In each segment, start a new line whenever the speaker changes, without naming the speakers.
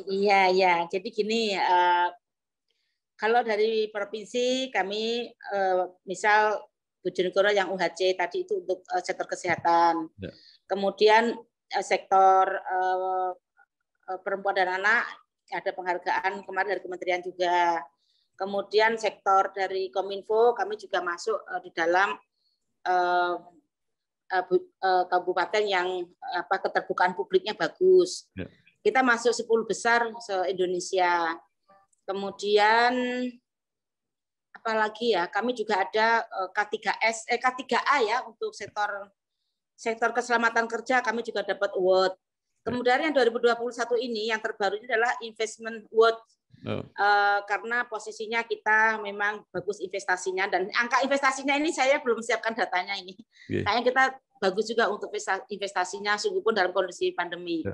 Iya, ya. Jadi gini, kalau dari provinsi kami misal Bojonegoro yang UHC tadi itu untuk sektor kesehatan. Ya. Kemudian sektor perempuan dan anak ada penghargaan kemarin dari kementerian juga. Kemudian sektor dari Kominfo kami juga masuk di dalam kabupaten yang keterbukaan publiknya bagus. Ya. Kita masuk 10 besar se-Indonesia. Kemudian apalagi ya, kami juga ada K3A ya untuk sektor keselamatan kerja kami juga dapat award. Kemudian yang 2021 ini yang terbaru ini adalah Investment Award. Karena posisinya kita memang bagus investasinya dan angka investasinya ini saya belum siapkan datanya ini. Kayaknya kita bagus juga untuk investasinya sungguh pun dalam kondisi pandemi.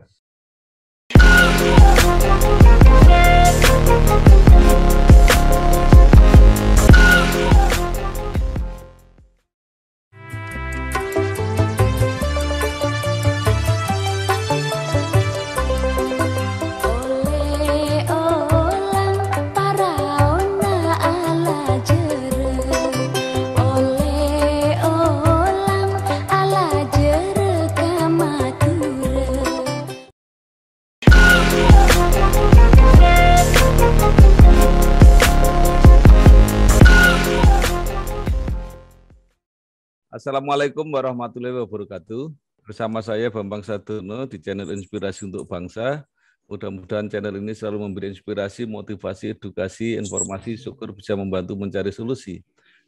Assalamualaikum warahmatullahi wabarakatuh. Bersama saya Bambang Sadono di channel Inspirasi untuk Bangsa. Mudah-mudahan channel ini selalu memberi inspirasi, motivasi, edukasi, informasi, syukur bisa membantu mencari solusi.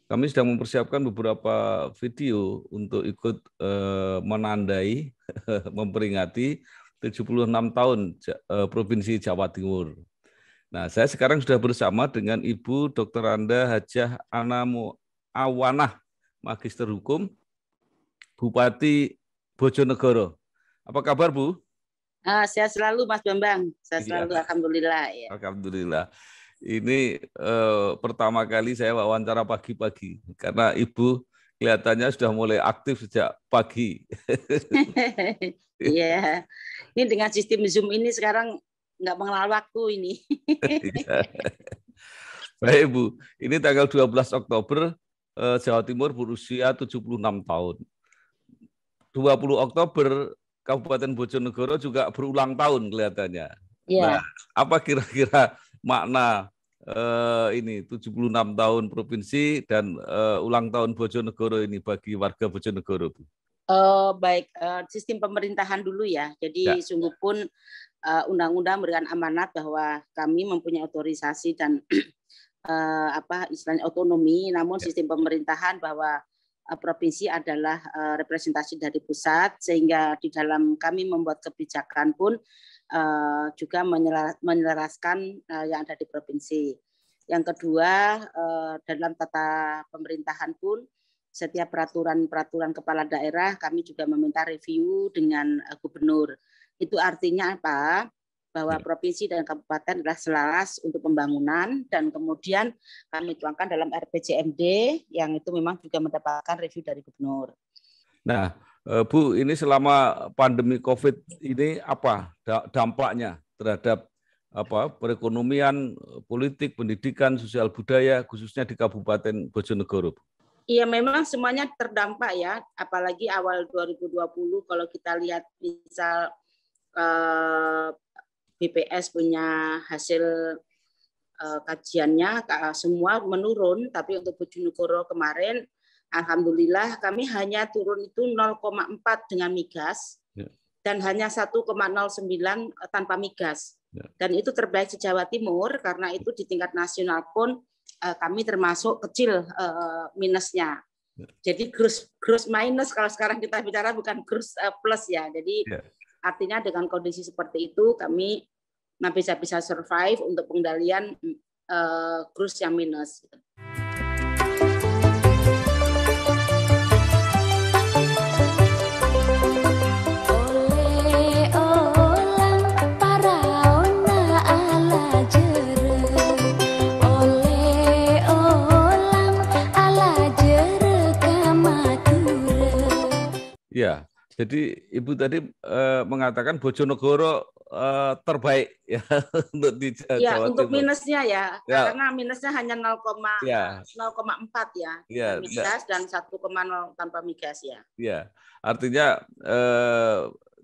Kami sedang mempersiapkan beberapa video untuk ikut menandai, memperingati 76 tahun Provinsi Jawa Timur. Nah, saya sekarang sudah bersama dengan Ibu Dr. Anda Hajah Ana Awanah, Magister Hukum, Bupati Bojonegoro. Apa kabar, Bu?
Sehat selalu, Mas Bambang. Sehat selalu, alhamdulillah. Ya.
Alhamdulillah. Ini pertama kali saya wawancara pagi-pagi, karena Ibu kelihatannya sudah mulai aktif sejak pagi.
Iya, ini dengan sistem Zoom ini sekarang nggak mengenal waktu ini.
Baik, Bu. Ini tanggal 12 Oktober, Jawa Timur berusia 76 tahun. 20 Oktober Kabupaten Bojonegoro juga berulang tahun kelihatannya.
Yeah.
Nah, apa kira-kira makna ini 76 tahun provinsi dan ulang tahun Bojonegoro ini bagi warga Bojonegoro, Bu?
Baik, sistem pemerintahan dulu ya. Jadi sungguh pun undang-undang memberikan amanat bahwa kami mempunyai otorisasi dan istilahnya otonomi, namun sistem pemerintahan bahwa provinsi adalah representasi dari pusat, sehingga di dalam kami membuat kebijakan pun juga menyelaraskan yang ada di provinsi. Yang kedua, dalam tata pemerintahan pun setiap peraturan kepala daerah kami juga meminta review dengan gubernur. Itu artinya apa? Bahwa provinsi dan kabupaten adalah selaras untuk pembangunan, dan kemudian kami tuangkan dalam RPJMD yang itu memang juga mendapatkan review dari gubernur.
Nah, Bu, ini selama pandemi COVID ini apa dampaknya terhadap perekonomian, politik, pendidikan, sosial budaya, khususnya di Kabupaten Bojonegoro?
Iya, memang semuanya terdampak ya, apalagi awal 2020 kalau kita lihat misal BPS punya hasil kajiannya semua menurun, tapi untuk Bojonegoro kemarin alhamdulillah kami hanya turun itu 0,4 dengan migas dan hanya 1,09 tanpa migas. Dan itu terbaik di Jawa Timur karena itu di tingkat nasional pun kami termasuk kecil minusnya. Jadi gross minus kalau sekarang kita bicara bukan gross plus ya. Jadi artinya dengan kondisi seperti itu kami bisa survive untuk pengendalian gross yang minus.
Ya, jadi Ibu tadi mengatakan Bojonegoro terbaik ya untuk di
Ya,
Jawa
untuk
Timur.
minusnya ya,
Ya.
karena minusnya hanya 0,4
Ya.
ya, migas dan 1,0 tanpa migas ya.
Ya, artinya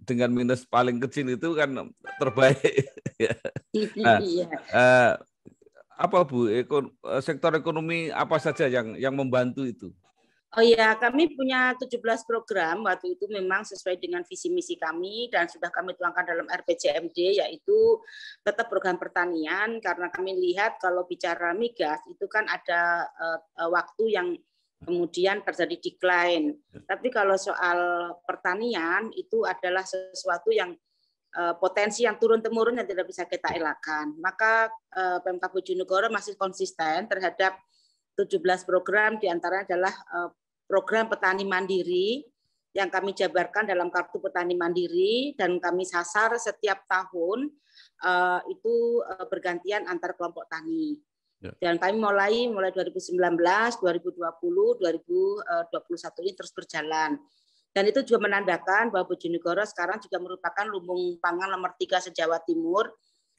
dengan minus paling kecil itu kan terbaik. Nah, apa Bu, sektor ekonomi apa saja yang membantu itu?
Oh ya, kami punya 17 program waktu itu memang sesuai dengan visi misi kami dan sudah kami tuangkan dalam RPJMD, yaitu tetap program pertanian, karena kami lihat kalau bicara migas itu kan ada waktu yang kemudian terjadi decline. Tapi kalau soal pertanian itu adalah sesuatu yang potensi yang turun-temurun yang tidak bisa kita elakkan. Maka Pemkab Bojonegoro masih konsisten terhadap 17 program, diantaranya adalah program petani mandiri yang kami jabarkan dalam Kartu Petani Mandiri, dan kami sasar setiap tahun itu bergantian antar kelompok tani. Dan kami mulai 2019, 2020, 2021 ini terus berjalan. Dan itu juga menandakan bahwa Bojonegoro sekarang juga merupakan lumbung pangan nomor 3 se-Jawa Timur.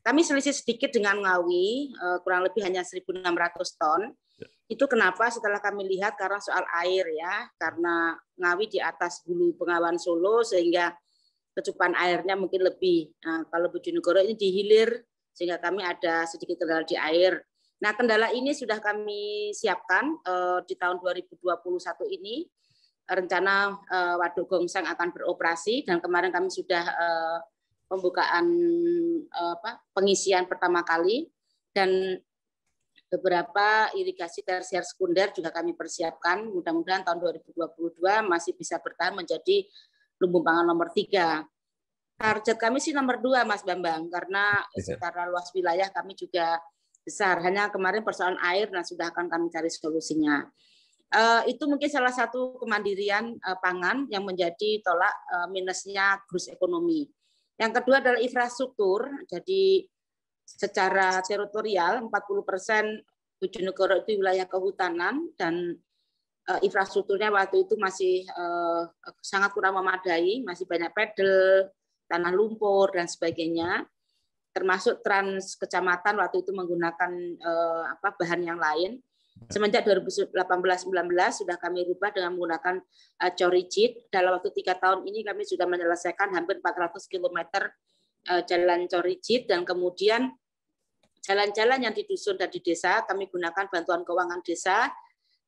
Kami selisih sedikit dengan Ngawi, kurang lebih hanya 1.600 ton. Itu kenapa setelah kami lihat karena soal air ya, karena Ngawi di atas Hulu Bengawan Solo sehingga kecukupan airnya mungkin lebih. Nah, kalau Bojonegoro ini di hilir sehingga kami ada sedikit kendala di air. Nah, kendala ini sudah kami siapkan di tahun 2021 ini. Rencana Waduk Gongseng akan beroperasi, dan kemarin kami sudah pembukaan pengisian pertama kali, dan beberapa irigasi tersier sekunder juga kami persiapkan. Mudah-mudahan tahun 2022 masih bisa bertahan menjadi lumbung pangan nomor 3. Target kami sih nomor 2, Mas Bambang, karena secara luas wilayah kami juga besar. Hanya kemarin persoalan air, nah sudah akan kami cari solusinya. Itu mungkin salah satu kemandirian pangan yang menjadi tolak minusnya growth ekonomi. Yang kedua adalah infrastruktur. Jadi secara teritorial 40% Bojonegoro itu wilayah kehutanan, dan infrastrukturnya waktu itu masih sangat kurang memadai, masih banyak pedel, tanah lumpur dan sebagainya. Termasuk trans kecamatan waktu itu menggunakan bahan yang lain. Semenjak 2018-19 sudah kami rubah dengan menggunakan corigid. Dalam waktu 3 tahun ini kami sudah menyelesaikan hampir 400 km jalan corigid, dan kemudian jalan-jalan yang di dusun dan di desa kami gunakan bantuan keuangan desa,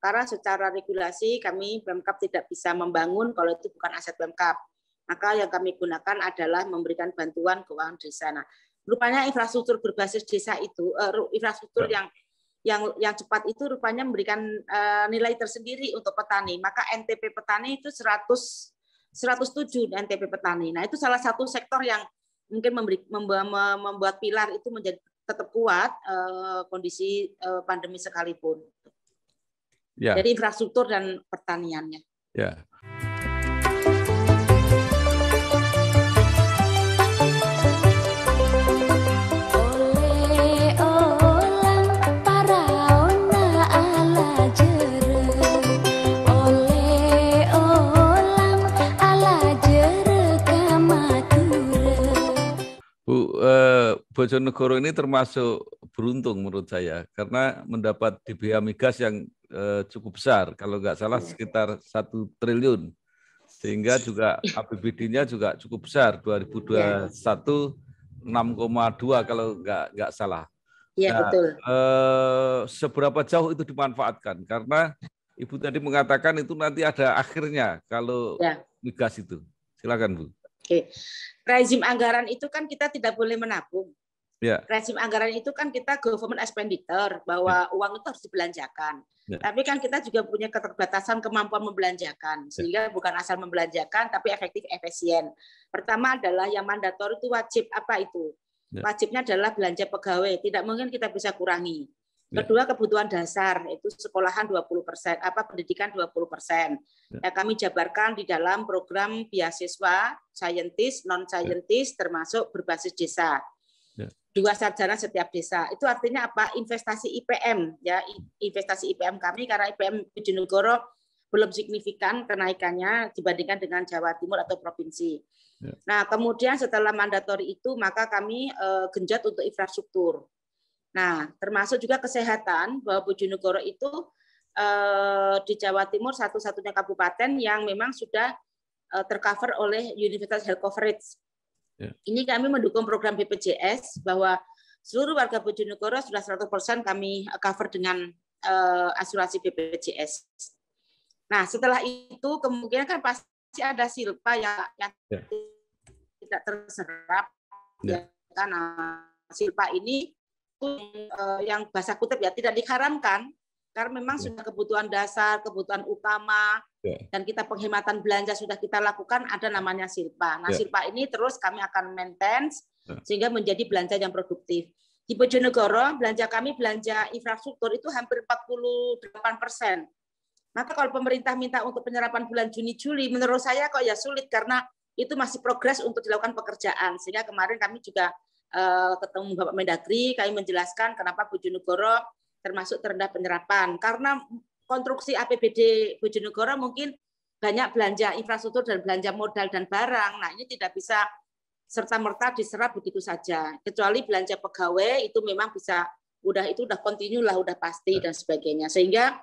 karena secara regulasi kami Pemkab tidak bisa membangun kalau itu bukan aset Pemkab. Maka yang kami gunakan adalah memberikan bantuan keuangan desa. Nah, rupanya infrastruktur berbasis desa itu, infrastruktur yang cepat itu rupanya memberikan nilai tersendiri untuk petani. Maka NTP petani itu 107 NTP petani. Nah, itu salah satu sektor yang mungkin membuat pilar itu menjadi tetap kuat kondisi pandemi sekalipun. Ya. Jadi infrastruktur dan pertaniannya.
Ya. Bojonegoro ini termasuk beruntung menurut saya karena mendapat DBH migas yang cukup besar, kalau nggak salah sekitar 1 triliun, sehingga juga APBD-nya juga cukup besar, 2021 6,2 kalau nggak salah.
Iya, nah, betul.
Seberapa jauh itu dimanfaatkan? Karena Ibu tadi mengatakan itu nanti ada akhirnya kalau migas itu. Silakan Bu.
Oke. Rezim anggaran itu kan kita tidak boleh menabung.
Ya.
Rezim anggaran itu kan kita government expenditure, bahwa uang itu harus dibelanjakan. Ya. Tapi kan kita juga punya keterbatasan kemampuan membelanjakan, sehingga bukan asal membelanjakan, tapi efektif efisien. Pertama adalah yang mandatori itu wajib, apa itu? Ya. Wajibnya adalah belanja pegawai, tidak mungkin kita bisa kurangi. Kedua, kebutuhan dasar, itu sekolahan 20%, pendidikan 20%. Ya, kami jabarkan di dalam program beasiswa, scientist, non-scientist, termasuk berbasis desa. 2 sarjana setiap desa. Itu artinya apa? Investasi IPM, ya, investasi IPM kami, karena IPM Bojonegoro belum signifikan kenaikannya dibandingkan dengan Jawa Timur atau provinsi. Nah, kemudian setelah mandatori itu maka kami genjot untuk infrastruktur. Nah, termasuk juga kesehatan, bahwa Bojonegoro itu di Jawa Timur satu-satunya kabupaten yang memang sudah tercover oleh Universal Health Coverage. Ini kami mendukung program BPJS bahwa seluruh warga Bojonegoro sudah 100% kami cover dengan asuransi BPJS. Nah, setelah itu kemungkinan kan pasti ada silpa yang tidak terserap. Karena silpa ini yang bahasa kutip ya tidak diharamkan, karena memang sudah kebutuhan dasar, kebutuhan utama, dan kita penghematan belanja sudah kita lakukan, ada namanya silpa. Nah, silpa ini terus kami akan maintain sehingga menjadi belanja yang produktif. Di Bojonegoro, belanja kami, belanja infrastruktur itu hampir 48%. Maka kalau pemerintah minta untuk penyerapan bulan Juni-Juli, menurut saya kok ya sulit, karena itu masih progres untuk dilakukan pekerjaan. Sehingga kemarin kami juga ketemu Bapak Mendagri, kami menjelaskan kenapa Bojonegoro termasuk terendah penyerapan. Karena konstruksi APBD Bojonegoro mungkin banyak belanja infrastruktur dan belanja modal dan barang. Nah, ini tidak bisa serta-merta diserap begitu saja. Kecuali belanja pegawai itu memang bisa, udah kontinu lah, udah pasti dan sebagainya. Sehingga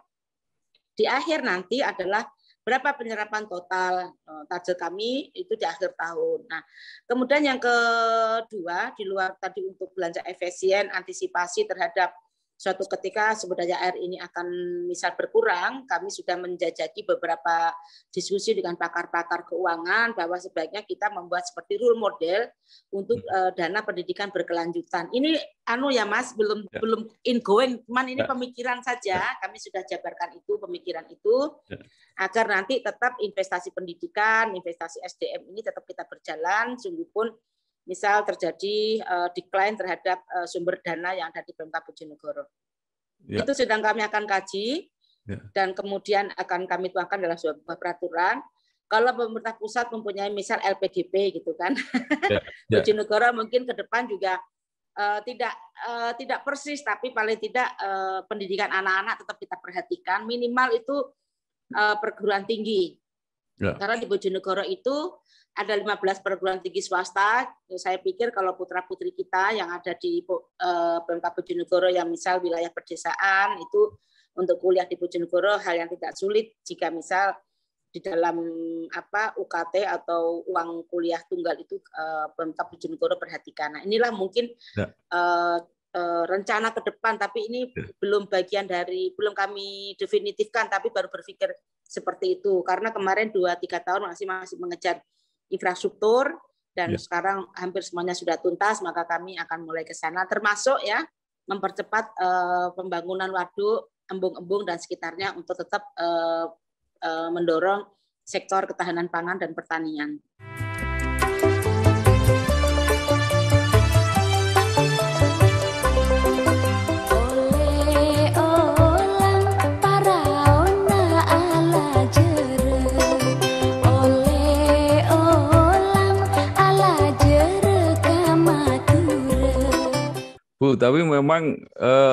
di akhir nanti adalah berapa penyerapan total target kami itu di akhir tahun. Nah, kemudian yang kedua, di luar tadi untuk belanja efisien, antisipasi terhadap suatu ketika sumber daya air ini akan misal berkurang, kami sudah menjajaki beberapa diskusi dengan pakar-pakar keuangan bahwa sebaiknya kita membuat seperti rule model untuk dana pendidikan berkelanjutan. Ini ya Mas, belum ingoing, cuman ini pemikiran saja. Kami sudah jabarkan itu, pemikiran itu, agar nanti tetap investasi pendidikan, investasi SDM ini tetap kita berjalan, sungguh pun misal terjadi decline terhadap sumber dana yang ada di Pemkab Bojonegoro. Itu sedang kami akan kaji dan kemudian akan kami tuangkan dalam sebuah peraturan. Kalau pemerintah pusat mempunyai misal LPDP gitu kan, Bojonegoro mungkin ke depan juga tidak persis, tapi paling tidak pendidikan anak-anak tetap kita perhatikan. Minimal itu perguruan tinggi. Karena di Bojonegoro itu ada 15 perguruan tinggi swasta. Saya pikir kalau putra-putri kita yang ada di Pemkab Bojonegoro yang misal wilayah pedesaan itu untuk kuliah di Bojonegoro hal yang tidak sulit jika misal di dalam UKT atau uang kuliah tunggal itu Pemkab Bojonegoro perhatikan. Nah, inilah mungkin rencana ke depan, tapi ini belum bagian dari, belum kami definitifkan, tapi baru berpikir seperti itu. Karena kemarin 2-3 tahun masih mengejar infrastruktur dan sekarang hampir semuanya sudah tuntas, maka kami akan mulai ke sana, termasuk ya mempercepat pembangunan waduk, embung-embung dan sekitarnya untuk tetap mendorong sektor ketahanan pangan dan pertanian.
Bu, tapi memang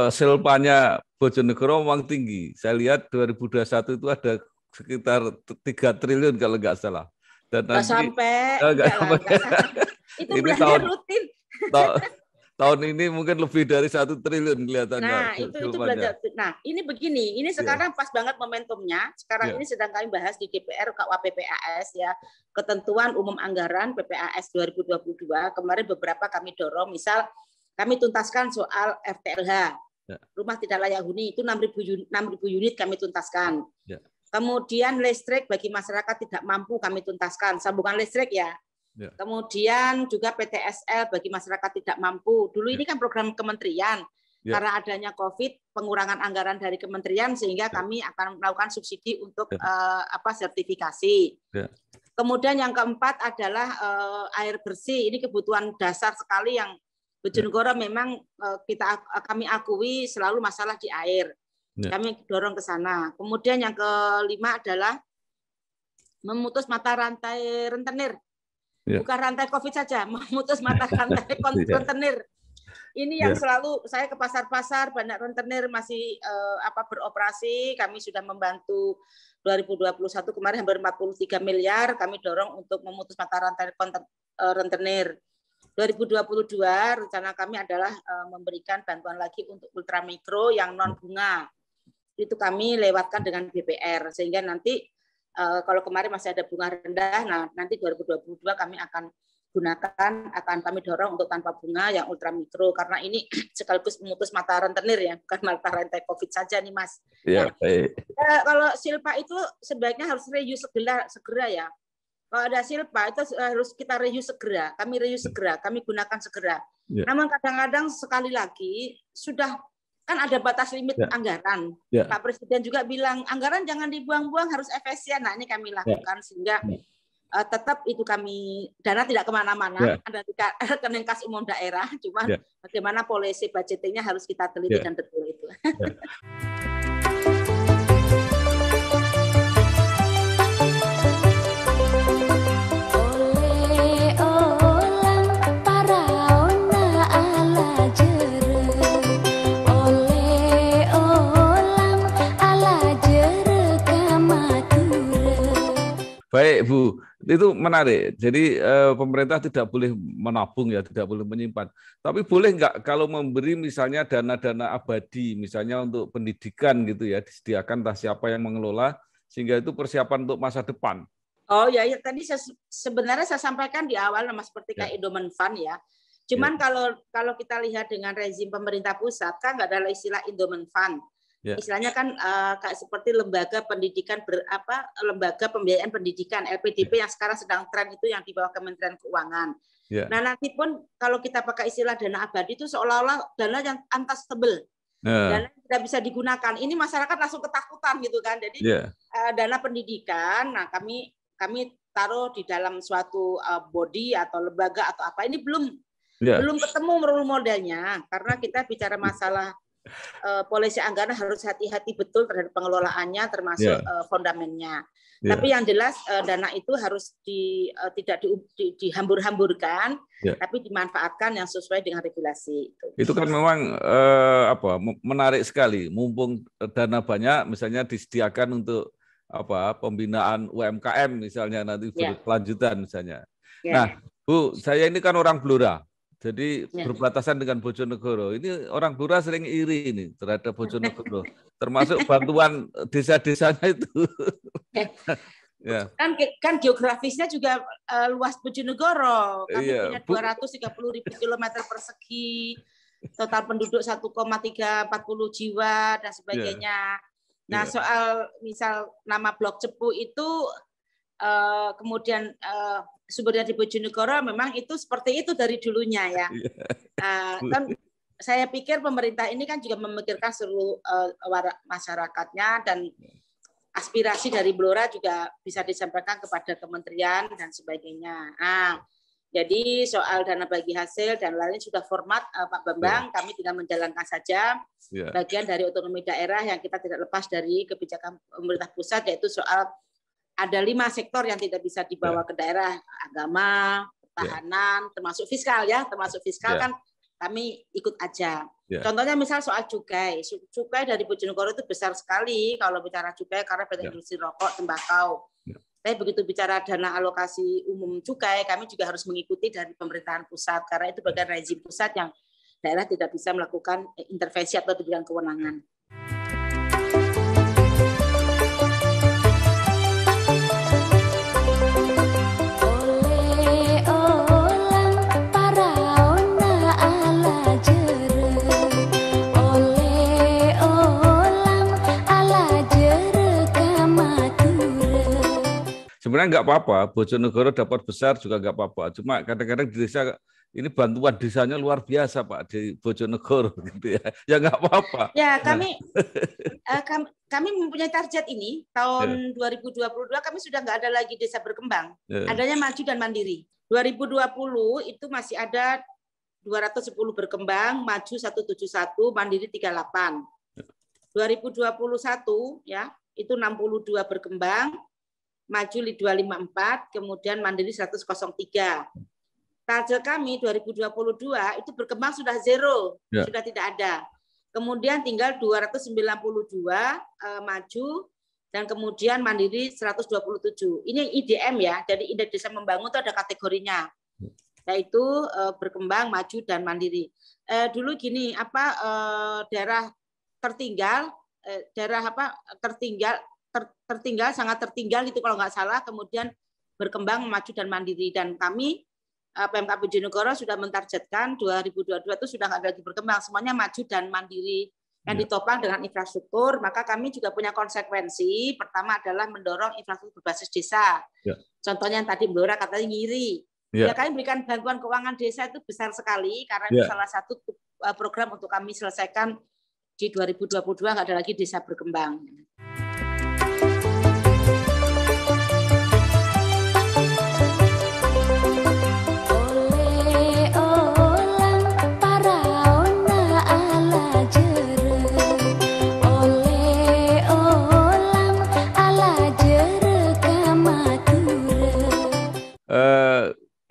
silpanya Bojonegoro memang tinggi. Saya lihat 2021 itu ada sekitar 3 triliun kalau nggak salah. Dan
nggak sampai. Itu
ini
belanja rutin.
Tahun ini mungkin lebih dari 1 triliun kelihatannya.
Nah, itu belanja. Nah, ini begini, ini sekarang pas banget momentumnya. Sekarang ini sedang kami bahas di DPR KUA PPAS ya, ketentuan umum anggaran PPAS 2022. Kemarin beberapa kami dorong, misal kami tuntaskan soal RTLH, rumah tidak layak huni, itu 6.000 unit kami tuntaskan. Kemudian listrik bagi masyarakat tidak mampu kami tuntaskan, sambungan listrik ya. Kemudian juga PTSL bagi masyarakat tidak mampu. Dulu ini kan program kementerian, karena adanya COVID, pengurangan anggaran dari kementerian, sehingga kami akan melakukan subsidi untuk sertifikasi. Kemudian yang keempat adalah air bersih, ini kebutuhan dasar sekali yang Bojonegoro memang kami akui selalu masalah di air. Kami dorong ke sana. Kemudian yang kelima adalah memutus mata rantai rentenir. Bukan rantai COVID saja, memutus mata rantai rentenir. Ini yang selalu saya ke pasar-pasar, banyak rentenir masih beroperasi. Kami sudah membantu 2021 kemarin hampir 43 miliar kami dorong untuk memutus mata rantai rentenir. 2022 rencana kami adalah memberikan bantuan lagi untuk ultramikro yang non bunga. Itu kami lewatkan dengan BPR sehingga nanti kalau kemarin masih ada bunga rendah, nah nanti 2022 kami akan kami dorong untuk tanpa bunga yang ultramikro karena ini sekaligus memutus mata rentenir ya, bukan mata rantai COVID saja nih Mas.
Ya, baik.
Kalau silpa itu sebaiknya harus review segera ya. Kalau ada silpa itu harus kita review segera, kami gunakan segera. Ya. Namun kadang-kadang sekali lagi sudah kan ada batas limit anggaran. Ya. Pak Presiden juga bilang anggaran jangan dibuang-buang, harus efisien. Nah ini kami lakukan sehingga tetap itu kami dana tidak kemana-mana, ada di rekening kas umum daerah, cuman bagaimana polisi budgetingnya harus kita teliti dan betul itu.
Baik Bu, itu menarik. Jadi pemerintah tidak boleh menabung ya, tidak boleh menyimpan. Tapi boleh nggak kalau memberi misalnya dana-dana abadi, misalnya untuk pendidikan gitu ya, disediakan entah siapa yang mengelola, sehingga itu persiapan untuk masa depan.
Oh ya, tadi sebenarnya saya sampaikan di awal, Mas, seperti kayak endowment fund ya. Cuman kalau kita lihat dengan rezim pemerintah pusat kan nggak ada istilah endowment fund. Istilahnya kan kayak seperti lembaga pendidikan lembaga pembiayaan pendidikan LPDP yang sekarang sedang tren itu yang di bawah Kementerian Keuangan. Nah nanti pun kalau kita pakai istilah dana abadi itu seolah-olah dana yang untouchable, dana yang tidak bisa digunakan. Ini masyarakat langsung ketakutan gitu kan. Jadi dana pendidikan, nah kami taruh di dalam suatu body atau lembaga atau apa ini belum ketemu role modelnya karena kita bicara masalah polisi anggaran harus hati-hati betul terhadap pengelolaannya termasuk fondamennya. Tapi yang jelas dana itu harus tidak dihambur-hamburkan, tapi dimanfaatkan yang sesuai dengan regulasi.
Itu kan memang menarik sekali. Mumpung dana banyak, misalnya disediakan untuk pembinaan UMKM misalnya nanti berkelanjutan misalnya. Nah, Bu, saya ini kan orang Blora. Jadi berbatasan dengan Bojonegoro. Ini orang Blora sering iri ini terhadap Bojonegoro, termasuk bantuan desa-desanya itu.
Kan geografisnya juga luas Bojonegoro. Kami punya 230.000 kilometer persegi, total penduduk 1,340 jiwa dan sebagainya. Nah soal misal nama Blok Cepu itu kemudian sumbernya di Bojonegoro memang itu seperti itu dari dulunya ya. Kan saya pikir pemerintah ini kan juga memikirkan seluruh masyarakatnya dan aspirasi dari Blora juga bisa disampaikan kepada kementerian dan sebagainya. Jadi soal dana bagi hasil dan lain sudah format Pak Bambang, kami tinggal menjalankan saja bagian dari otonomi daerah yang kita tidak lepas dari kebijakan pemerintah pusat, yaitu soal ada 5 sektor yang tidak bisa dibawa ke daerah, agama, pertahanan, termasuk fiskal ya, kan kami ikut aja. Contohnya misal soal cukai dari Bojonegoro itu besar sekali kalau bicara cukai karena pada industri rokok, tembakau. Tapi begitu bicara dana alokasi umum cukai, kami juga harus mengikuti dari pemerintahan pusat karena itu bagian rezim pusat yang daerah tidak bisa melakukan intervensi atau di bidang kewenangan.
Sebenarnya nggak apa-apa, Bojonegoro dapat besar juga nggak apa-apa. Cuma kadang-kadang di desa ini bantuan desanya luar biasa Pak di Bojonegoro gitu ya. Ya nggak apa-apa.
Ya kami mempunyai target ini tahun 2022 kami sudah nggak ada lagi desa berkembang, adanya maju dan mandiri. 2020 itu masih ada 210 berkembang, maju 171, mandiri 38. 2021 ya itu 62 berkembang, maju 254, kemudian mandiri 103. Target kami 2022 itu berkembang sudah zero, sudah tidak ada. Kemudian tinggal 292 maju dan kemudian mandiri 127. Ini IDM ya, jadi Indeks Desa Membangun itu ada kategorinya, yaitu berkembang, maju, dan mandiri. Dulu gini, daerah tertinggal, tertinggal, sangat tertinggal gitu kalau nggak salah, kemudian berkembang, maju, dan mandiri. Dan kami PMK Bojonegoro sudah mentargetkan 2022 itu sudah nggak lagi berkembang, semuanya maju dan mandiri yang ditopang dengan infrastruktur. Maka kami juga punya konsekuensi. Pertama adalah mendorong infrastruktur berbasis desa. Contohnya yang tadi Mbak Ora katanya ngiri. Ya, kami berikan bantuan keuangan desa itu besar sekali karena itu salah satu program untuk kami selesaikan di 2022, nggak ada lagi desa berkembang.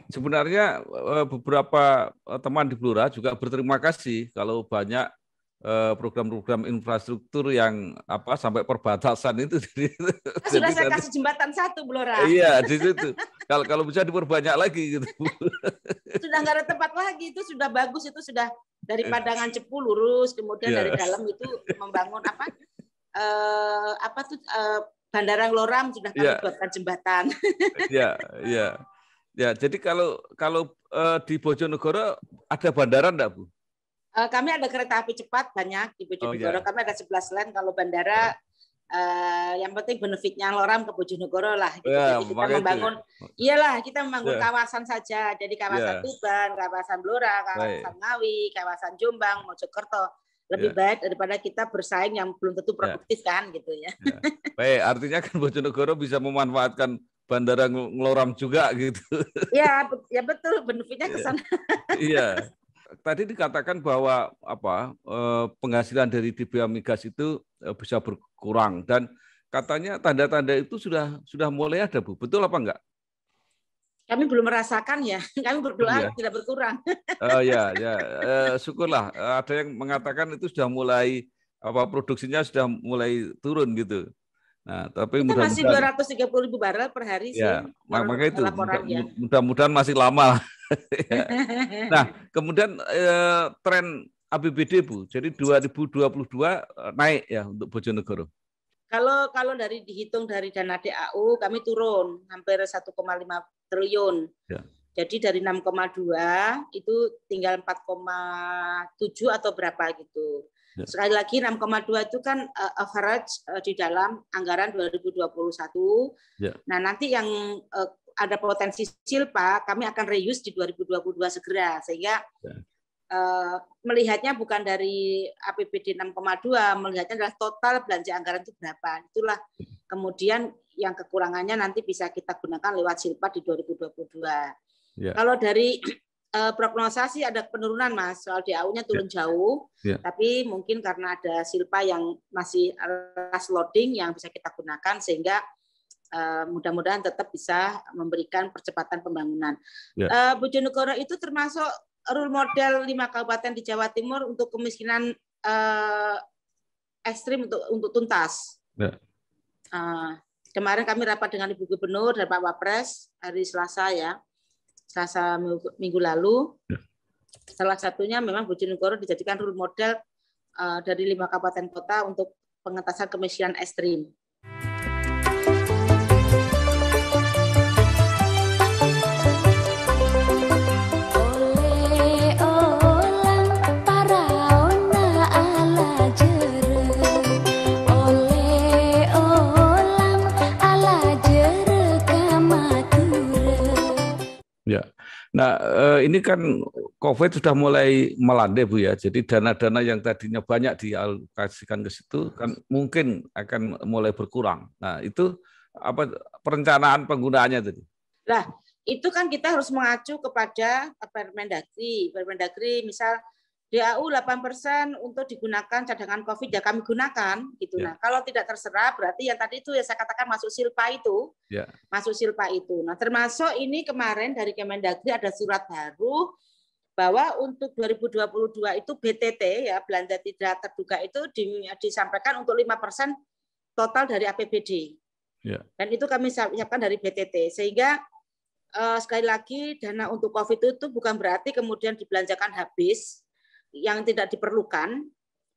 Sebenarnya beberapa teman di Blora juga berterima kasih kalau banyak program-program infrastruktur yang sampai perbatasan itu.
Sudah saya kasih jembatan 1, Blora.
Iya, di situ. Kalau bisa diperbanyak lagi gitu.
Sudah nggak ada tempat lagi, itu sudah bagus, itu sudah dari Padangan Cepu lurus, kemudian dari dalam itu membangun Bandara Ngloram sudah kami buatkan jembatan.
Iya. Ya, jadi kalau di Bojonegoro ada bandara enggak, Bu?
Kami ada kereta api cepat banyak di Bojonegoro. Kami ada 11 lane. Kalau bandara, yang penting benefitnya Ngloram ke Bojonegoro lah. Gitu. Jadi kita membangun, kita membangun kawasan saja. Jadi kawasan Tuban, kawasan Blora, kawasan Ngawi, kawasan Jombang, Mojokerto. Lebih baik daripada kita bersaing yang belum tentu produktif kan, gitu ya.
Baik, artinya kan Bojonegoro bisa memanfaatkan Bandara Ngloram juga gitu.
Ya betul, benefitnya ke sana.
Iya. Tadi dikatakan bahwa penghasilan dari DBA Migas itu bisa berkurang dan katanya tanda-tanda itu sudah mulai ada, Bu. Betul apa enggak?
Kami belum merasakan ya. Kami berdoa tidak berkurang.
Syukurlah ada yang mengatakan itu sudah mulai produksinya sudah mulai turun gitu. Nah, tapi
kita masih 230.000 barel per hari sih.
Maka itu mudah-mudahan masih lama. Nah, kemudian tren APBD, Bu. Jadi 2022 naik ya untuk Bojonegoro.
Kalau dihitung dari dana DAU kami turun hampir 1,5 triliun. Jadi dari 6,2 itu tinggal 4,7 atau berapa gitu. Sekali lagi 6,2 itu kan average di dalam anggaran 2021. Nah, nanti yang ada potensi silpa kami akan reuse di 2022 segera sehingga melihatnya bukan dari APBD 6,2, melihatnya adalah total belanja anggaran itu berapa. Itulah kemudian yang kekurangannya nanti bisa kita gunakan lewat silpa di 2022. Kalau dari prognosa sih ada penurunan, Mas. Soal DAU-nya turun jauh, tapi mungkin karena ada silpa yang masih last loading yang bisa kita gunakan sehingga mudah-mudahan tetap bisa memberikan percepatan pembangunan. Bojonegoro itu termasuk role model 5 kabupaten di Jawa Timur untuk kemiskinan ekstrim untuk tuntas. Kemarin kami rapat dengan Ibu Gubernur dan Pak Wapres hari Selasa minggu lalu. Salah satunya memang Bojonegoro dijadikan role model dari 5 kabupaten kota untuk pengentasan kemiskinan ekstrim.
Nah, ini kan COVID sudah mulai melandai, Bu ya. Jadi dana-dana yang tadinya banyak dialokasikan ke situ kan mungkin akan mulai berkurang. Nah, itu apa perencanaan penggunaannya tadi?
Nah, itu kan kita harus mengacu kepada Permendagri. Permendagri misal DAU 8% untuk digunakan cadangan COVID ya kami gunakan gitu. Nah, kalau tidak terserap berarti yang tadi itu ya saya katakan masuk silpa itu. Masuk silpa itu. Nah, termasuk ini kemarin dari Kemendagri ada surat baru bahwa untuk 2022 itu BTT ya belanja tidak terduga itu disampaikan untuk 5% total dari APBD.
Ya.
Dan itu kami siapkan dari BTT. Sehingga sekali lagi dana untuk COVID itu bukan berarti kemudian dibelanjakan habis yang tidak diperlukan,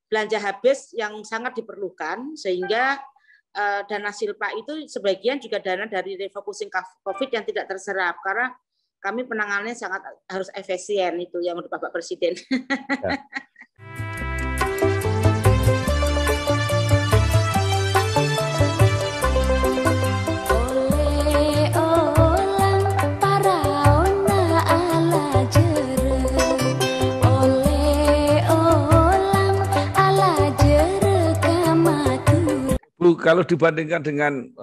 belanja habis yang sangat diperlukan, sehingga dana Silpa itu sebagian juga dana dari refocusing COVID yang tidak terserap karena kami penanganannya sangat harus efisien, itu yang menurut Bapak Presiden. Ya. Bu, kalau dibandingkan dengan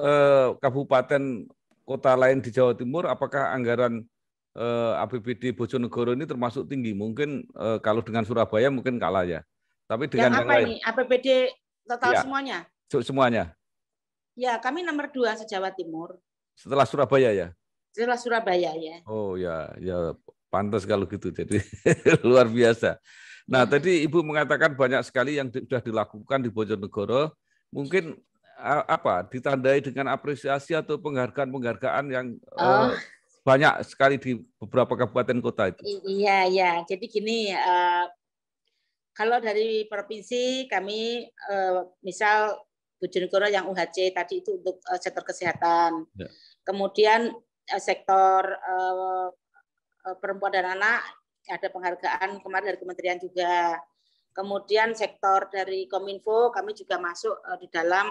kabupaten kota lain di Jawa Timur, apakah anggaran APBD Bojonegoro ini termasuk tinggi? Mungkin kalau dengan Surabaya mungkin kalah ya. Tapi dengan yang apa ini? APBD total
ya,
semuanya?
Semuanya.
Ya, kami nomor 2 se-Jawa Timur.
Setelah Surabaya ya?
Setelah Surabaya ya.
Oh ya, ya pantas kalau gitu. Jadi luar biasa. Nah, tadi Ibu mengatakan banyak sekali yang sudah dilakukan di Bojonegoro. Mungkin ditandai dengan apresiasi atau penghargaan-penghargaan yang banyak sekali di beberapa kabupaten kota itu.
Iya, ya. Jadi gini, kalau dari provinsi kami misal Bojonegoro yang UHC tadi itu untuk sektor kesehatan. Ya. Kemudian sektor perempuan dan anak ada penghargaan kemarin dari kementerian juga. Kemudian sektor dari Kominfo kami juga masuk di dalam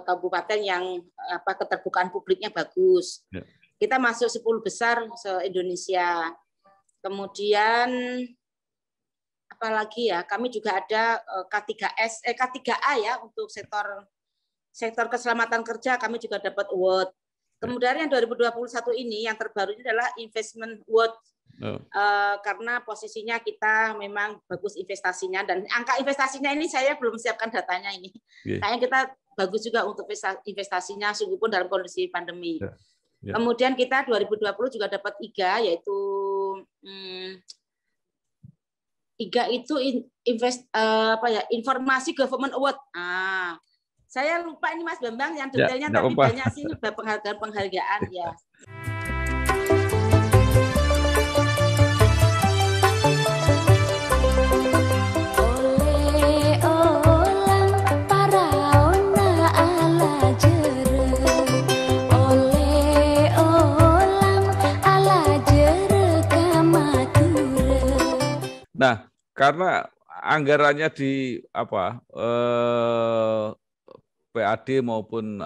kabupaten yang keterbukaan publiknya bagus. Ya. Kita masuk 10 besar se-Indonesia. Kemudian apalagi ya, kami juga ada K3A ya untuk sektor keselamatan kerja kami juga dapat award. Kemudian yang 2021 ini yang terbaru ini adalah Investment Award. Karena posisinya kita memang bagus investasinya dan angka investasinya ini saya belum siapkan datanya ini. Kayaknya kita bagus juga untuk investasinya sungguh pun dalam kondisi pandemi. Kemudian kita 2020 juga dapat IGA yaitu IGA itu Informasi Government Award. Saya lupa ini Mas Bambang yang detailnya tapi banyak sih penghargaan ya.
Nah, karena anggarannya di PAD maupun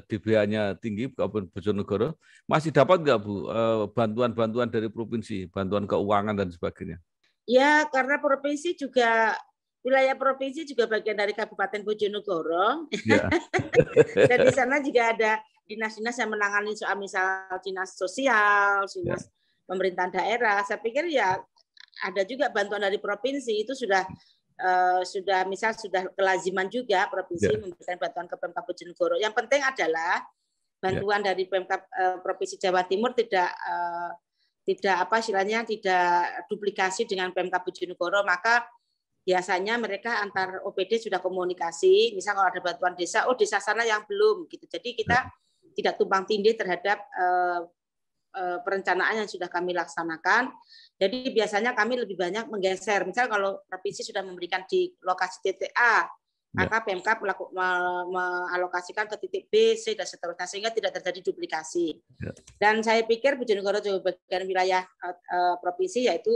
DBH-nya tinggi Kabupaten Bojonegoro, masih dapat nggak Bu bantuan-bantuan dari provinsi, bantuan keuangan dan sebagainya?
Ya, karena provinsi juga wilayah provinsi juga bagian dari Kabupaten Bojonegoro. Ya. Dan di sana juga ada dinas-dinas yang menangani soal misal dinas sosial, dinas pemerintahan daerah. Saya pikir ya ada juga bantuan dari provinsi itu sudah kelaziman juga provinsi memberikan bantuan ke Pemkab Bojonegoro. Yang penting adalah bantuan dari Pemkab Provinsi Jawa Timur tidak duplikasi dengan Pemkab Bojonegoro, maka biasanya mereka antar OPD sudah komunikasi. Misal kalau ada bantuan desa, desa sana yang belum gitu. Jadi kita tidak tumpang tindih terhadap perencanaan yang sudah kami laksanakan. Jadi biasanya kami lebih banyak menggeser. Misal kalau provinsi sudah memberikan di lokasi titik A, maka Pemkab mengalokasikan ke titik B, C, dan seterusnya sehingga tidak terjadi duplikasi. Dan saya pikir Bojonegoro juga bagian wilayah provinsi, yaitu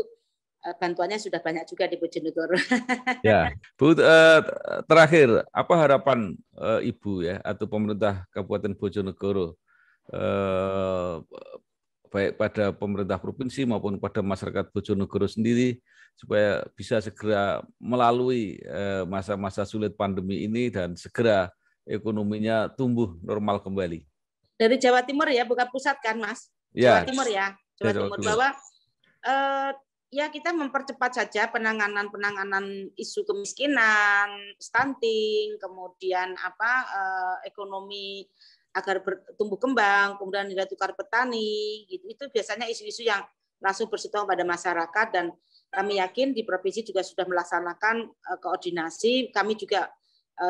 bantuannya sudah banyak juga di Bojonegoro.
Ya, Bu, terakhir apa harapan Ibu ya atau pemerintah Kabupaten Bojonegoro baik pada pemerintah provinsi maupun pada masyarakat Bojonegoro sendiri supaya bisa segera melalui masa-masa sulit pandemi ini dan segera ekonominya tumbuh normal kembali.
Dari Jawa Timur ya, bukan pusat kan Mas?
Ya.
Jawa Timur ya, Jawa Timur. Bahwa ya kita mempercepat saja penanganan isu kemiskinan, stunting, kemudian ekonomi agar bertumbuh kembang, kemudian nilai tukar petani, gitu. Itu biasanya isu-isu yang langsung bersentuhan pada masyarakat dan kami yakin di provinsi juga sudah melaksanakan koordinasi. Kami juga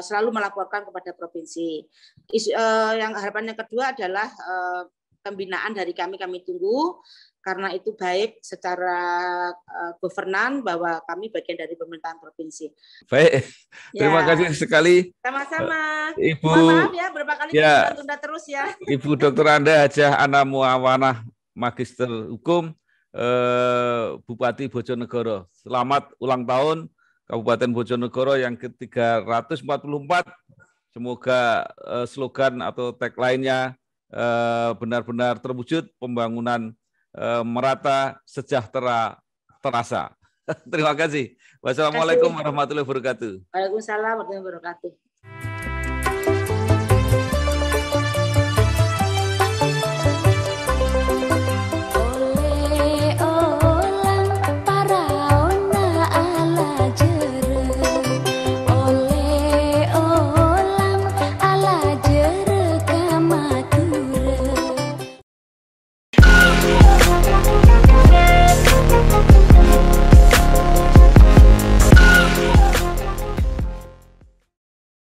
selalu melaporkan kepada provinsi. Yang harapan yang kedua adalah pembinaan dari kami tunggu, karena itu baik secara governan bahwa kami bagian dari pemerintahan provinsi.
Baik, terima kasih sekali.
Sama-sama.
Ibu.
Mohon maaf ya, berapa kali tunda terus ya. Ibu
Dr. Anda Hajah Ana Muawanah, Magister Hukum, Bupati Bojonegoro. Selamat ulang tahun Kabupaten Bojonegoro yang ke-344. Semoga slogan atau tagline-nya benar-benar terwujud, pembangunan merata, sejahtera, terasa. Terima kasih. Wassalamualaikum warahmatullahi wabarakatuh.
Waalaikumsalam warahmatullahi wabarakatuh.